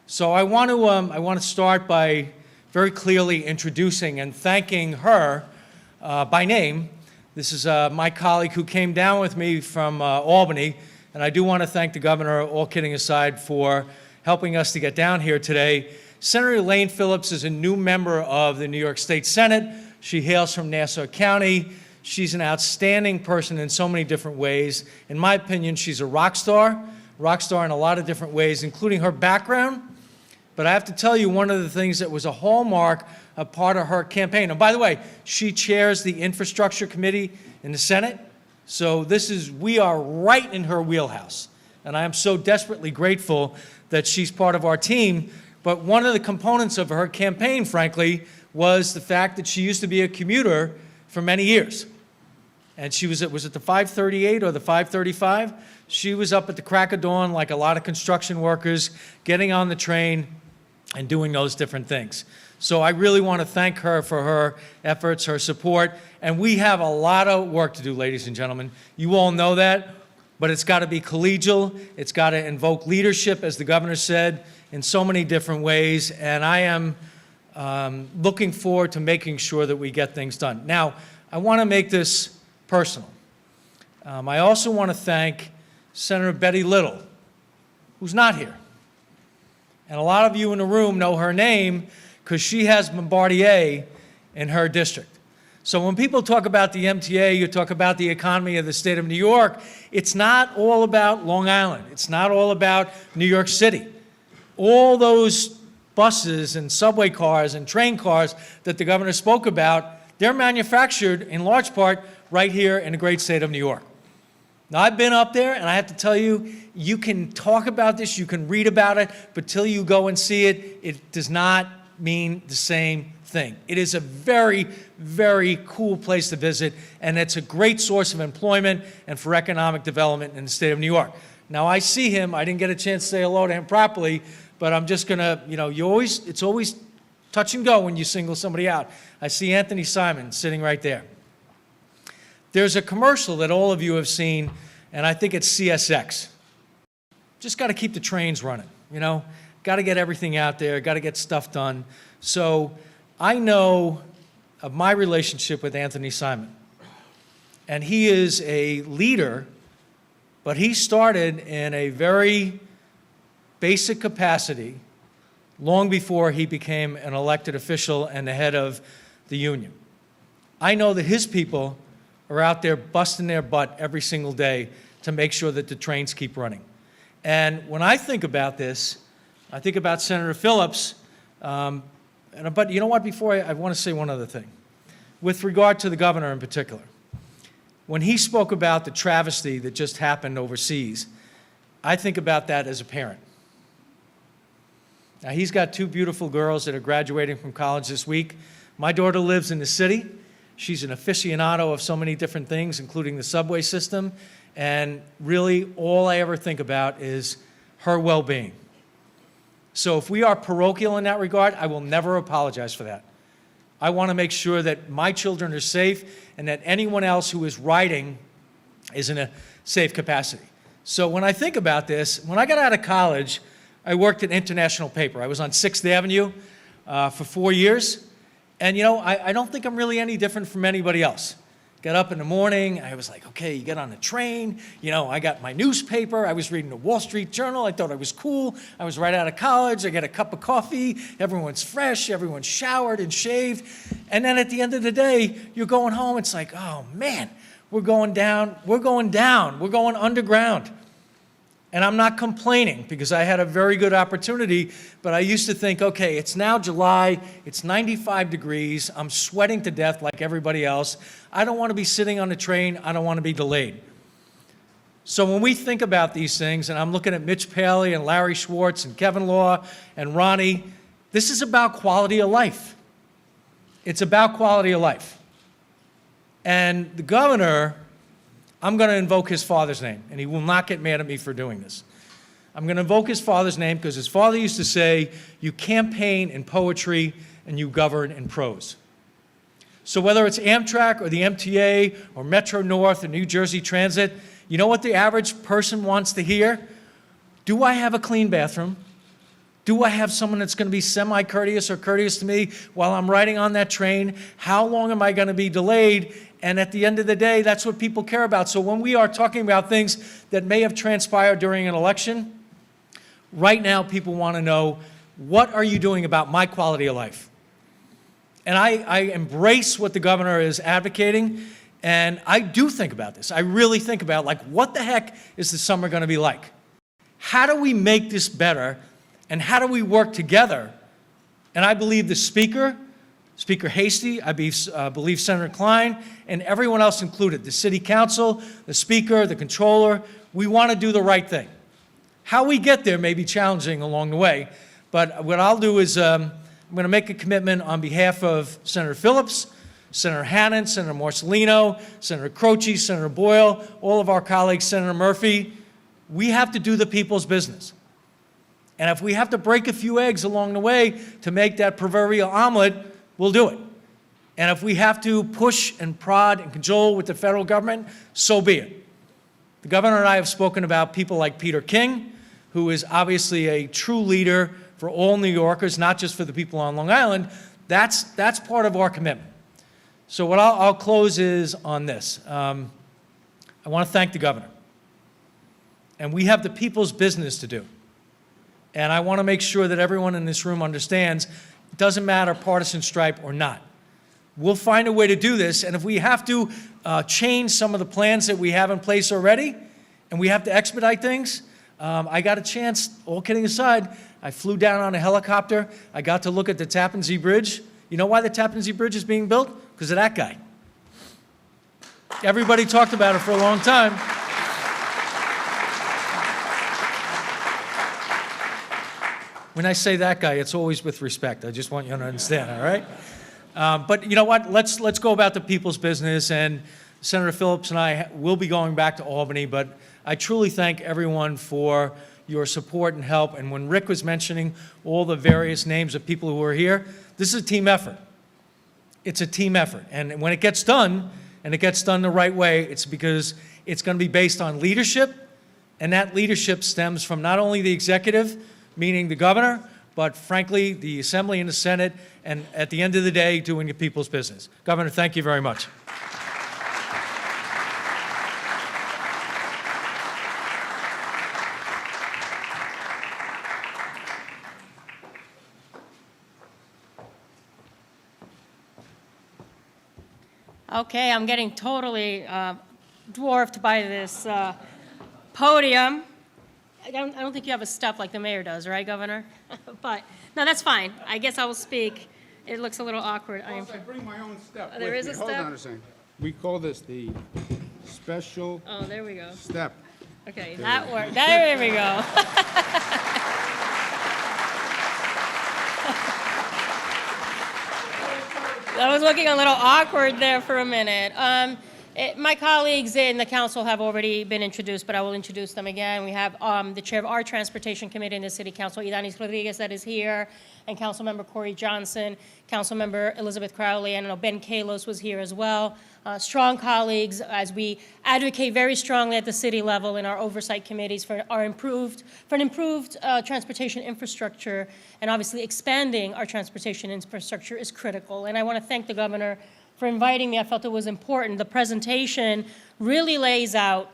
So I want to start by very clearly introducing and thanking her by name. This is my colleague who came down with me from Albany, and I do want to thank the governor, all kidding aside, for helping us to get down here today. Senator Elaine Phillips is a new member of the New York State Senate. She hails from Nassau County. She's an outstanding person in so many different ways. In my opinion, she's a rock star in a lot of different ways, including her background. But I have to tell you, one of the things that was a hallmark, a part of her campaign, and by the way, she chairs the Infrastructure Committee in the Senate, so we are right in her wheelhouse. And I am so desperately grateful that she's part of our team. But one of the components of her campaign, frankly, was the fact that she used to be a commuter for many years. And she was it the 538 or the 535? She was up at the crack of dawn like a lot of construction workers, getting on the train and doing those different things. So I really want to thank her for her efforts, her support, and we have a lot of work to do, ladies and gentlemen. You all know that, but it's got to be collegial. It's got to invoke leadership, as the governor said, in so many different ways, and I am looking forward to making sure that we get things done. Now, I want to make this personal. I also want to thank Senator Betty Little, who's not here. And a lot of you in the room know her name because she has Bombardier in her district. So when people talk about the MTA, you talk about the economy of the state of New York, it's not all about Long Island. It's not all about New York City. All those buses and subway cars and train cars that the governor spoke about, they're manufactured in large part right here in the great state of New York. Now, I've been up there, and I have to tell you, you can talk about this, you can read about it, but till you go and see it, it does not mean the same thing. It is a very, very cool place to visit, and it's a great source of employment and for economic development in the state of New York. Now, I see him. I didn't get a chance to say hello to him properly, but I'm just going to, it's always touch and go when you single somebody out. I see Anthony Simon sitting right there. There's a commercial that all of you have seen, and I think it's CSX. Just got to keep the trains running, got to get everything out there, got to get stuff done. So I know of my relationship with Anthony Simon, and he is a leader, but he started in a very basic capacity long before he became an elected official and the head of the union. I know that his people are out there busting their butt every single day to make sure that the trains keep running. And when I think about this, I think about Senator Phillips, but you know what, before I want to say one other thing. With regard to the governor in particular, when he spoke about the travesty that just happened overseas, I think about that as a parent. Now, he's got two beautiful girls that are graduating from college this week. My daughter lives in the city. She's an aficionado of so many different things, including the subway system, and really all I ever think about is her well-being. So if we are parochial in that regard, I will never apologize for that. I want to make sure that my children are safe and that anyone else who is riding is in a safe capacity. So when I think about this, when I got out of college, I worked at International Paper. I was on 6th Avenue for 4 years. And, I don't think I'm really any different from anybody else. Got up in the morning, I was like, okay, you get on the train, I got my newspaper, I was reading the Wall Street Journal, I thought I was cool, I was right out of college, I get a cup of coffee, everyone's fresh, everyone's showered and shaved, and then at the end of the day, you're going home, it's like, oh man, we're going underground. And I'm not complaining because I had a very good opportunity, but I used to think, okay, it's now July, it's 95 degrees, I'm sweating to death like everybody else. I don't want to be sitting on the train, I don't want to be delayed. So when we think about these things, and I'm looking at Mitch Paley and Larry Schwartz and Kevin Law and Ronnie, this is about quality of life. It's about quality of life. And the governor, I'm going to invoke his father's name, and he will not get mad at me for doing this. I'm going to invoke his father's name because his father used to say, you campaign in poetry and you govern in prose. So whether it's Amtrak or the MTA or Metro North or New Jersey Transit, you know what the average person wants to hear? Do I have a clean bathroom? Do I have someone that's going to be semi-courteous or courteous to me while I'm riding on that train? How long am I going to be delayed? And at the end of the day, that's what people care about. So when we are talking about things that may have transpired during an election, right now people want to know, what are you doing about my quality of life? And I embrace what the governor is advocating, and I do think about this. I really think about, like, what the heck is the summer going to be like? How do we make this better, and how do we work together? And I believe the Speaker, Speaker Hasty, I believe Senator Klein, and everyone else included, the City Council, the Speaker, the Controller, we want to do the right thing. How we get there may be challenging along the way, but what I'll do is I'm going to make a commitment on behalf of Senator Phillips, Senator Hannan, Senator Morcellino, Senator Croce, Senator Boyle, all of our colleagues, Senator Murphy. We have to do the people's business. And if we have to break a few eggs along the way to make that proverbial omelet, we'll do it. And if we have to push and prod and cajole with the federal government, so be it. The governor and I have spoken about people like Peter King, who is obviously a true leader for all New Yorkers, not just for the people on Long Island. That's part of our commitment. So what I'll close is on this. I want to thank the governor. And we have the people's business to do. And I want to make sure that everyone in this room understands it doesn't matter partisan stripe or not. We'll find a way to do this, and if we have to change some of the plans that we have in place already, and we have to expedite things, I got a chance, all kidding aside, I flew down on a helicopter. I got to look at the Tappan Zee Bridge. You know why the Tappan Zee Bridge is being built? Because of that guy. Everybody talked about it for a long time. When I say that guy, it's always with respect. I just want you to understand, all right? But you know what? Let's go about the people's business, and Senator Phillips and I will be going back to Albany, but I truly thank everyone for your support and help. And when Rick was mentioning all the various names of people who are here, this is a team effort. It's a team effort. And when it gets done, and it gets done the right way, it's because it's going to be based on leadership, and that leadership stems from not only the executive, meaning the governor, but frankly, the Assembly and the Senate, and at the end of the day, doing the people's business. Governor, thank you very much. Okay, I'm getting totally dwarfed by this podium. I don't think you have a step like the mayor does, right, Governor? But, no, that's fine. I guess I will speak. It looks a little awkward. I bring my own step. There is a Hold step? on a second. We call this the special Oh, there we go. step. Okay, that worked. There we go. That was looking a little awkward there for a minute. My colleagues in the council have already been introduced, but I will introduce them again. We have the chair of our transportation committee in the city council, Idanis Rodriguez, that is here, and Councilmember Corey Johnson, Councilmember Elizabeth Crowley, and I know Ben Kalos was here as well. Strong colleagues as we advocate very strongly at the city level in our oversight committees for an improved transportation infrastructure, and obviously expanding our transportation infrastructure is critical. And I want to thank the governor for inviting me. I felt it was important. The presentation really lays out,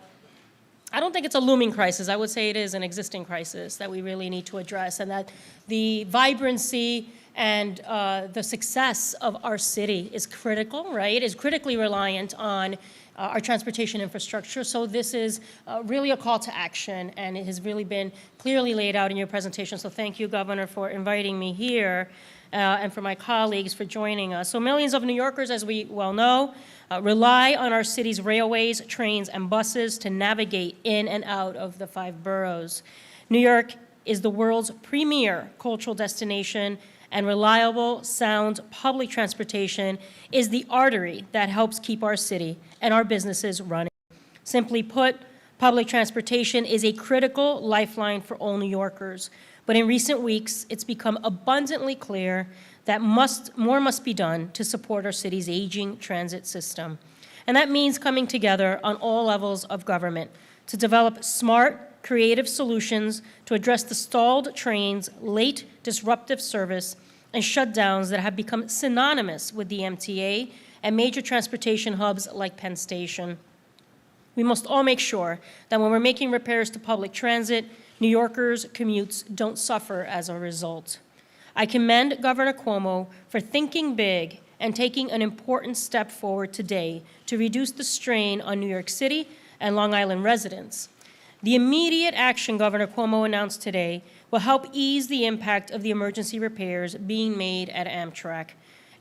I don't think it's a looming crisis. I would say it is an existing crisis that we really need to address, and that the vibrancy and the success of our city is critical, right? Is critically reliant on our transportation infrastructure. So this is really a call to action, and it has really been clearly laid out in your presentation. So thank you, Governor, for inviting me here. And for my colleagues for joining us. So millions of New Yorkers, as we well know, rely on our city's railways, trains, and buses to navigate in and out of the 5 boroughs. New York is the world's premier cultural destination, and reliable, sound public transportation is the artery that helps keep our city and our businesses running. Simply put, public transportation is a critical lifeline for all New Yorkers. but in recent weeks, it's become abundantly clear that more must be done to support our city's aging transit system. And that means coming together on all levels of government to develop smart, creative solutions to address the stalled trains, late, disruptive service, and shutdowns that have become synonymous with the MTA and major transportation hubs like Penn Station. We must all make sure that when we're making repairs to public transit, New Yorkers' commutes don't suffer as a result. I commend Governor Cuomo for thinking big and taking an important step forward today to reduce the strain on New York City and Long Island residents. The immediate action Governor Cuomo announced today will help ease the impact of the emergency repairs being made at Amtrak.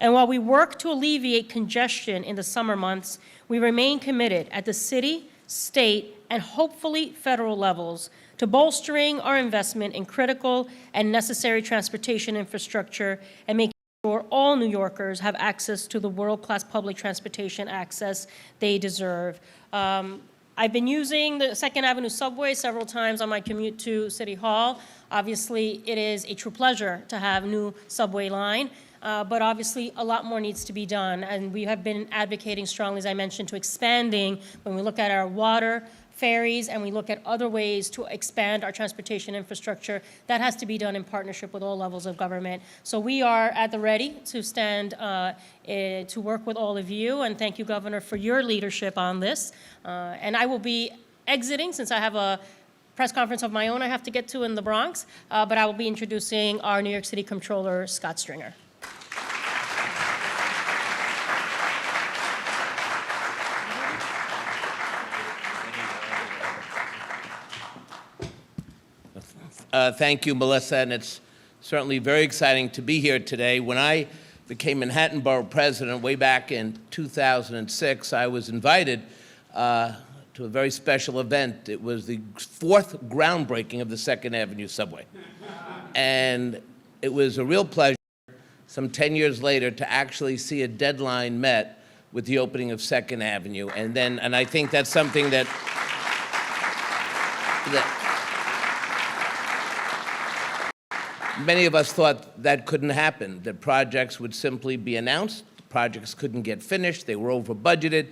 And while we work to alleviate congestion in the summer months, we remain committed at the city, state, and hopefully federal levels to bolstering our investment in critical and necessary transportation infrastructure and making sure all New Yorkers have access to the world-class public transportation access they deserve. I've been using the 2nd Avenue subway several times on my commute to City Hall. Obviously, it is a true pleasure to have a new subway line, but obviously a lot more needs to be done. And we have been advocating strongly, as I mentioned, to expanding when we look at our water, ferries, and we look at other ways to expand our transportation infrastructure. That has to be done in partnership with all levels of government. So we are at the ready to stand to work with all of you, and thank you, Governor, for your leadership on this. And I will be exiting, since I have a press conference of my own I have to get to in the Bronx, but I will be introducing our New York City Comptroller, Scott Stringer. Thank you, Melissa, and it's certainly very exciting to be here today. When I became Manhattan Borough President way back in 2006, I was invited to a very special event. It was the 4th groundbreaking of the 2nd Avenue subway. And it was a real pleasure, some 10 years later, to actually see a deadline met with the opening of 2nd Avenue. And I think that's something that many of us thought that couldn't happen, that projects would simply be announced, projects couldn't get finished, they were over budgeted,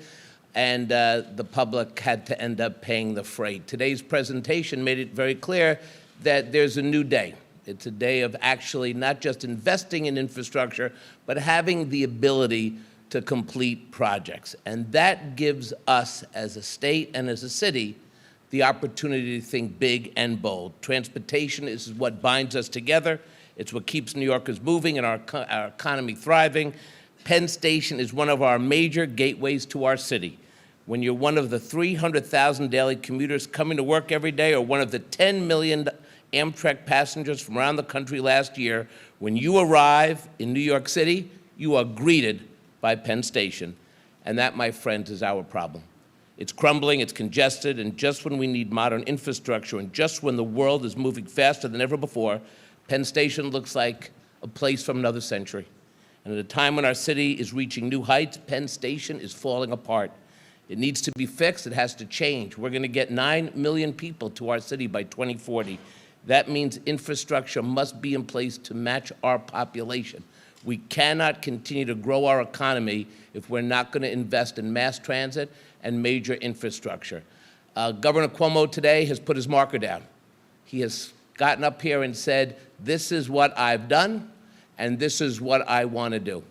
and the public had to end up paying the freight. Today's presentation made it very clear that there's a new day. It's a day of actually not just investing in infrastructure, but having the ability to complete projects. And that gives us, as a state and as a city, the opportunity to think big and bold. Transportation is what binds us together. It's what keeps New Yorkers moving and our economy thriving. Penn Station is one of our major gateways to our city. When you're one of the 300,000 daily commuters coming to work every day, or one of the 10 million Amtrak passengers from around the country last year, when you arrive in New York City, you are greeted by Penn Station. And that, my friends, is our problem. It's crumbling, it's congested, and just when we need modern infrastructure and just when the world is moving faster than ever before, Penn Station looks like a place from another century. And at a time when our city is reaching new heights, Penn Station is falling apart. It needs to be fixed, it has to change. We're going to get 9 million people to our city by 2040. That means infrastructure must be in place to match our population. We cannot continue to grow our economy if we're not going to invest in mass transit and major infrastructure. Governor Cuomo today has put his marker down. He has gotten up here and said, this is what I've done, and this is what I want to do.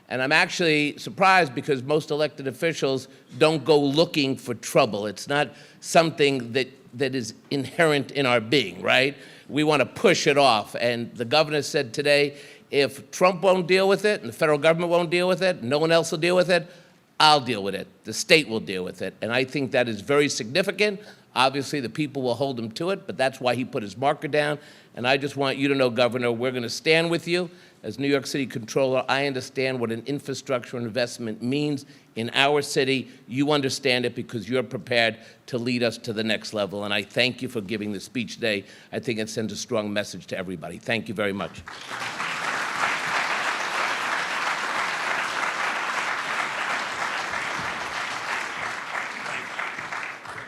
And I'm actually surprised because most elected officials don't go looking for trouble. It's not something that is inherent in our being, right? We want to push it off. And the governor said today, if Trump won't deal with it and the federal government won't deal with it, no one else will deal with it, I'll deal with it. The state will deal with it. And I think that is very significant. Obviously, the people will hold him to it, but that's why he put his marker down. And I just want you to know, Governor, we're going to stand with you. As New York City Comptroller, I understand what an infrastructure investment means in our city. You understand it because you're prepared to lead us to the next level. And I thank you for giving this speech today. I think it sends a strong message to everybody. Thank you very much.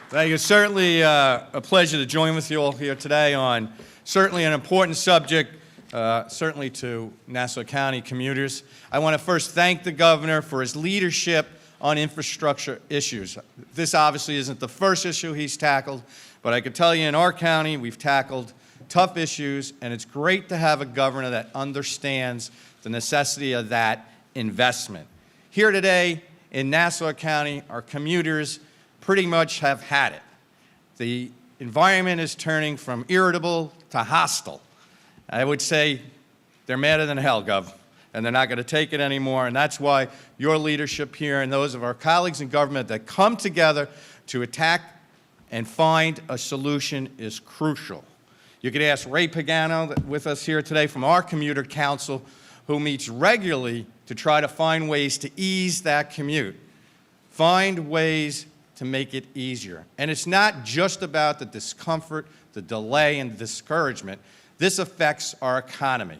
Thank you. It's certainly a pleasure to join with you all here today on Certainly an important subject, certainly to Nassau County commuters. I want to first thank the governor for his leadership on infrastructure issues. This obviously isn't the first issue he's tackled, but I can tell you in our county we've tackled tough issues, and it's great to have a governor that understands the necessity of that investment. Here today in Nassau County, our commuters pretty much have had it. The environment is turning from irritable to hostile. I would say they're madder than hell, Gov, and they're not going to take it anymore, and that's why your leadership here and those of our colleagues in government that come together to attack and find a solution is crucial. You could ask Ray Pagano with us here today from our commuter council, who meets regularly to try to find ways to ease that commute, find ways to make it easier. And it's not just about the discomfort, the delay, and the discouragement. This affects our economy,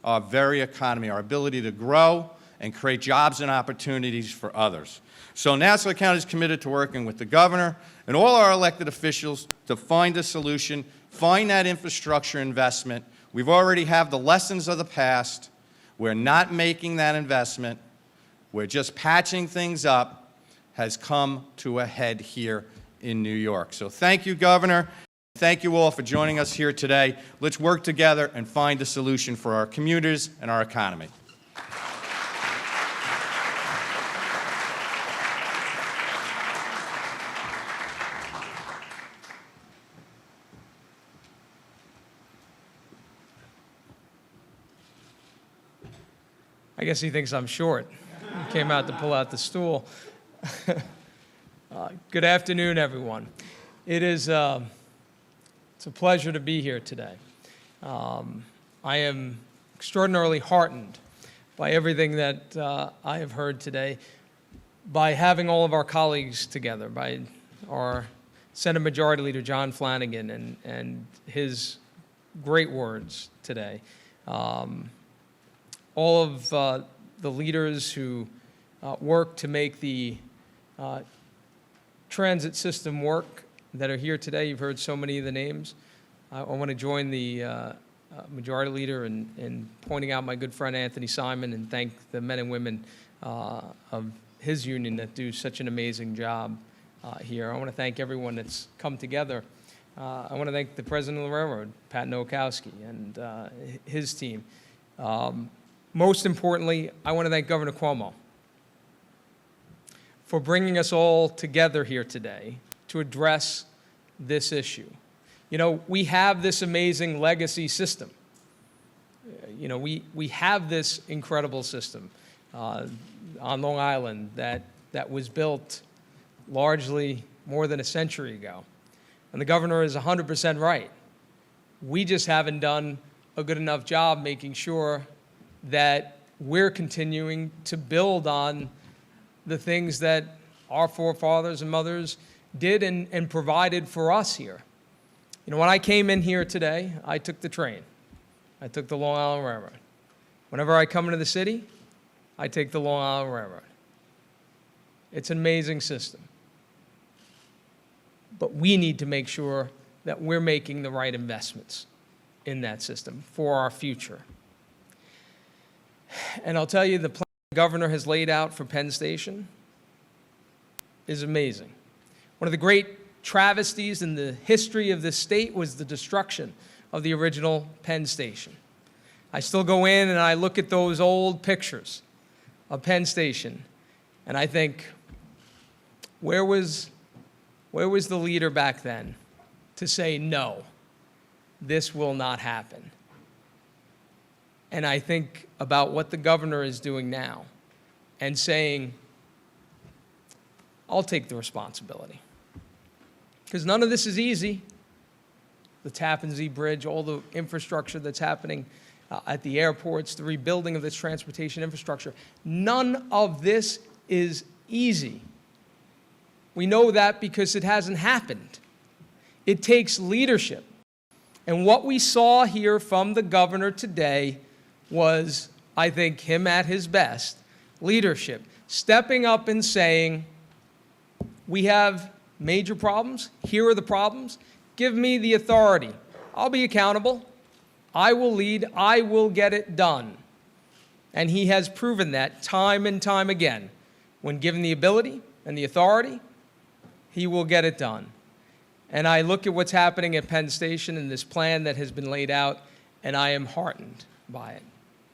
our very economy, our ability to grow and create jobs and opportunities for others. So Nassau County is committed to working with the governor and all our elected officials to find a solution, find that infrastructure investment. We've already have the lessons of the past. We're not making that investment. We're just patching things up, has come to a head here in New York. So thank you, Governor. Thank you all for joining us here today. Let's work together and find a solution for our commuters and our economy. I guess he thinks I'm short. He came out to pull out the stool. Good afternoon, everyone. It's a pleasure to be here today. I am extraordinarily heartened by everything that I have heard today, by having all of our colleagues together, by our Senate Majority Leader John Flanagan and his great words today. All of the leaders who work to make the transit system work that are here today. You've heard so many of the names. I want to join the Majority Leader in pointing out my good friend Anthony Simon and thank the men and women of his union that do such an amazing job here. I want to thank everyone that's come together. I want to thank the President of the Railroad, Pat Nowakowski, and his team. Most importantly, I want to thank Governor Cuomo for bringing us all together here today to address this issue. You know, we have this amazing legacy system. You know, we have this incredible system on Long Island that was built largely more than a century ago. And the governor is 100% right. We just haven't done a good enough job making sure that we're continuing to build on the things that our forefathers and mothers did and provided for us here. You know, when I came in here today, I took the train. I took the Long Island Railroad. Whenever I come into the city, I take the Long Island Railroad. It's an amazing system. But we need to make sure that we're making the right investments in that system for our future. And I'll tell you, the plan the governor has laid out for Penn Station is amazing. One of the great travesties in the history of this state was the destruction of the original Penn Station. I still go in and I look at those old pictures of Penn Station, and I think, where was the leader back then to say, no, this will not happen? And I think about what the governor is doing now and saying, I'll take the responsibility. Because none of this is easy. The Tappan Zee Bridge, all the infrastructure that's happening at the airports, the rebuilding of this transportation infrastructure. None of this is easy. We know that because it hasn't happened. It takes leadership. And what we saw here from the governor today was, I think, him at his best, leadership, stepping up and saying, we have major problems, here are the problems, give me the authority I'll be accountable. I will lead. I will get it done. And he has proven that time and time again. When given the ability and the authority, he will get it done. And I look at what's happening at Penn Station and this plan that has been laid out, and I am heartened by it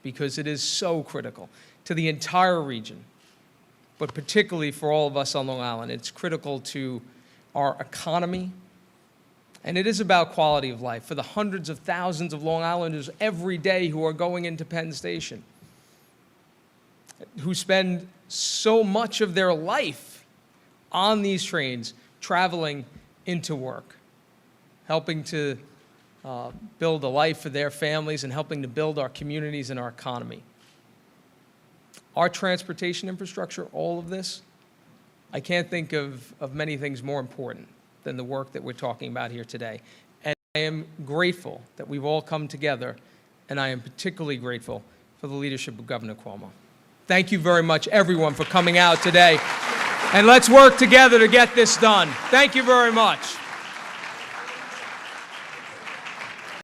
because it is so critical to the entire region, but particularly for all of us on Long Island. It's critical to our economy, and it is about quality of life for the hundreds of thousands of Long Islanders every day who are going into Penn Station, who spend so much of their life on these trains traveling into work, helping to build a life for their families and helping to build our communities and our economy. Our transportation infrastructure, all of this, I can't think of many things more important than the work that we're talking about here today. And I am grateful that we've all come together, and I am particularly grateful for the leadership of Governor Cuomo. Thank you very much, everyone, for coming out today. And let's work together to get this done. Thank you very much.